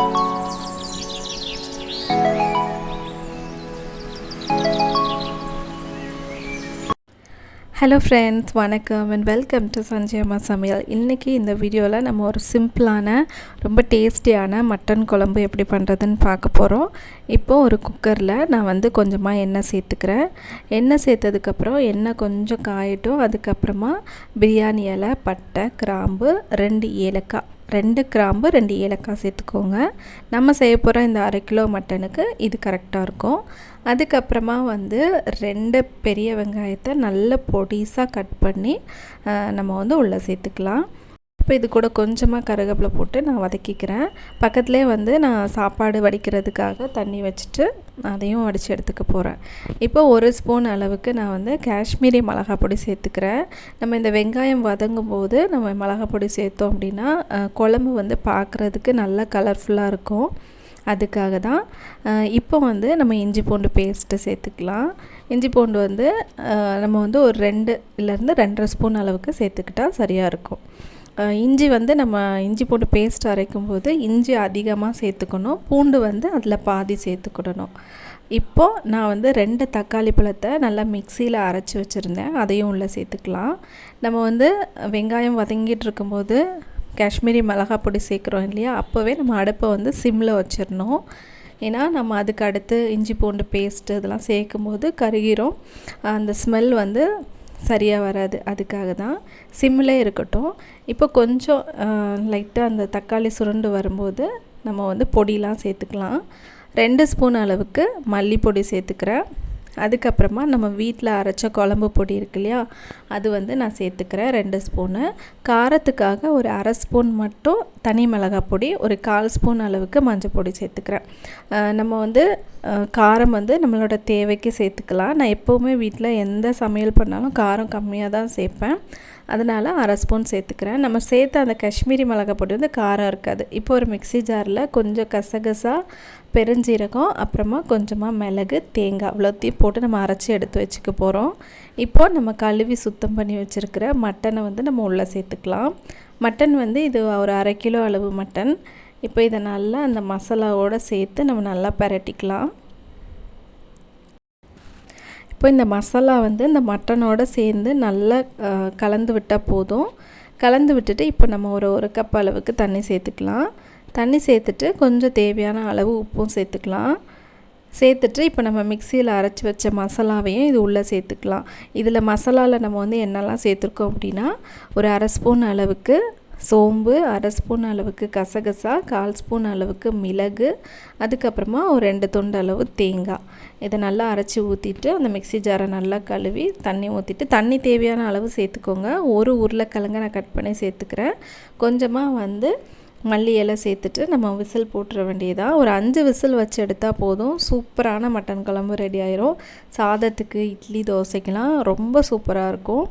Hello friends, வணக்கம் and welcome to Sanjay அம்மா சமையல். இன்றைக்கி இந்த வீடியோவில் நம்ம ஒரு சிம்பிளான ரொம்ப டேஸ்டியான மட்டன் குழம்பு எப்படி பண்ணுறதுன்னு பார்க்க போகிறோம். இப்போது ஒரு குக்கரில் நான் கொஞ்சமாக எண்ணெய் சேர்த்துக்கிறேன். எண்ணெய் சேர்த்ததுக்கப்புறம் எண்ணெய் கொஞ்சம் காயட்டும். அதுக்கப்புறமா பிரியாணி இலை, பட்டை, கிராம்பு, 2 ஏலக்காய், 2 கிராம்பு 2 ஏலக்காய் சேர்த்துக்கோங்க. நம்ம செய்ய போகிற இந்த 1/2 கிலோ மட்டனுக்கு இது கரெக்டாக இருக்கும். அதுக்கப்புறமா 2 பெரிய வெங்காயத்தை நல்ல பொடிசாக கட் பண்ணி நம்ம உள்ளே சேர்த்துக்கலாம். இப்போ இது கூட கொஞ்சமாக கருவேப்பிலை போட்டு நான் வதக்கிக்கிறேன். பக்கத்துலேயே நான் சாப்பாடு வடிக்கிறதுக்காக தண்ணி வச்சுட்டு அதையும் வடித்து எடுத்துக்க போகிறேன். இப்போ 1 ஸ்பூன் அளவுக்கு நான் காஷ்மீரி மிளகாய் பொடி சேர்த்துக்கிறேன். நம்ம இந்த வெங்காயம் வதங்கும் போது நம்ம மிளகாய் பொடி சேர்த்தோம் அப்படின்னா குழம்பு பார்க்குறதுக்கு நல்லா கலர்ஃபுல்லாக இருக்கும். அதுக்காக தான். இப்போ நம்ம இஞ்சி பூண்டு பேஸ்ட்டு சேர்த்துக்கலாம். இஞ்சி பூண்டு நம்ம ஒரு 2 இல்லைருந்து 2.5 ஸ்பூன் அளவுக்கு சேர்த்துக்கிட்டால் சரியாக இருக்கும். இஞ்சி நம்ம இஞ்சி பூண்டு பேஸ்ட் அரைக்கும் போது இஞ்சி அதிகமாக சேர்த்துக்கணும். பூண்டு அதில் பாதி சேர்த்துக்கிடணும். இப்போது நான் 2 தக்காளி பழத்தை நல்லா மிக்சியில் அரைச்சி வச்சுருந்தேன். அதையும் உள்ளே சேர்த்துக்கலாம். நம்ம வெங்காயம் வதங்கிட்டு இருக்கும்போது காஷ்மீரி மிளகாய் பொடி சேர்க்குறோம் இல்லையா, அப்போவே நம்ம அடுப்பை சிம்மில் வச்சிடணும். ஏன்னா நம்ம அதுக்கு அடுத்து இஞ்சி பூண்டு பேஸ்ட்டு இதெல்லாம் சேர்க்கும்போது கருகிரும், அந்த ஸ்மெல் சரியாக வராது. அதுக்காக தான் சிம்மிலே இருக்கட்டும். இப்போ கொஞ்சம் லைட்டாக அந்த தக்காளி சுருண்டு வரும்போது நம்ம பொடியெலாம் சேர்த்துக்கலாம். 2 ஸ்பூன் அளவுக்கு மல்லிப்பொடி சேர்த்துக்கிறேன். அதுக்கப்புறமா நம்ம வீட்டில் அரைச்ச குழம்பு பொடி இருக்கு இல்லையா, அது நான் சேர்த்துக்கிறேன் 2 ஸ்பூனு. காரத்துக்காக ஒரு 1/2 ஸ்பூன் மட்டும் தனி மிளகாய் பொடி, ஒரு 1/4 ஸ்பூன் அளவுக்கு மஞ்சள் பொடி சேர்த்துக்கிறேன். நம்ம காரம் நம்மளோட தேவைக்கு சேர்த்துக்கலாம். நான் எப்போவுமே வீட்டில் எந்த சமையல் பண்ணாலும் காரம் கம்மியாக தான் சேர்ப்பேன். அதனால் 1/2 ஸ்பூன் சேர்த்துக்கிறேன். நம்ம சேர்த்த அந்த காஷ்மீரி மிளகாய் பொடி காரம் இருக்காது. இப்போ ஒரு மிக்ஸி ஜாரில் கொஞ்சம் கசகசா, பெருஞ்சீரகம், அப்புறமா கொஞ்சமாக மிளகு, தேங்காய் இவ்வளோத்தையும் போட்டு நம்ம அரைச்சி எடுத்து வச்சுக்க போகிறோம். இப்போ நம்ம கழுவி சுத்தம் பண்ணி வச்சுருக்கிற மட்டனை நம்ம உள்ளே சேர்த்துக்கலாம். மட்டன் இது ஒரு 1/2 கிலோ அளவு மட்டன். இப்போ இதை நல்லா அந்த மசாலாவோடு சேர்த்து நம்ம நல்லா பிரட்டிக்கலாம். இப்போ இந்த மசாலா இந்த மட்டனோடு சேர்ந்து நல்லா கலந்து விட்டால் போதும். கலந்து விட்டுட்டு இப்போ நம்ம ஒரு கப் அளவுக்கு தண்ணி சேர்த்துக்கலாம். தண்ணி சேர்த்துட்டு கொஞ்சம் தேவையான அளவு உப்பும் சேர்த்துக்கலாம். சேர்த்துட்டு இப்போ நம்ம மிக்சியில் அரைச்சி வச்ச மசாலாவையும் இது உள்ளே சேர்த்துக்கலாம். இதில் மசாலாவில் நம்ம என்னெல்லாம் சேர்த்துருக்கோம் அப்படின்னா, ஒரு 1/2 ஸ்பூன் அளவுக்கு சோம்பு, 1/2 ஸ்பூன் அளவுக்கு கசகசா, 1/4 ஸ்பூன் அளவுக்கு மிளகு, அதுக்கப்புறமா ஒரு 2 துண்டு அளவு தேங்காய். இதை நல்லா அரைச்சி ஊற்றிட்டு அந்த மிக்ஸி ஜாரை நல்லா கழுவி தண்ணி ஊற்றிட்டு, தண்ணி தேவையான அளவு சேர்த்துக்கோங்க. ஒரு உருளைக்கிழங்கை நான் கட் பண்ணி சேர்த்துக்கிறேன். கொஞ்சமாக மல்லி இலை சேர்த்துட்டு நம்ம விசில் போட்டுற வேண்டியதாக. ஒரு 5 விசில் வச்சு எடுத்தால் போதும். சூப்பரான மட்டன் குழம்பு ரெடி ஆயிரும். சாதத்துக்கு, இட்லி, தோசைக்கெலாம் ரொம்ப சூப்பராக இருக்கும்.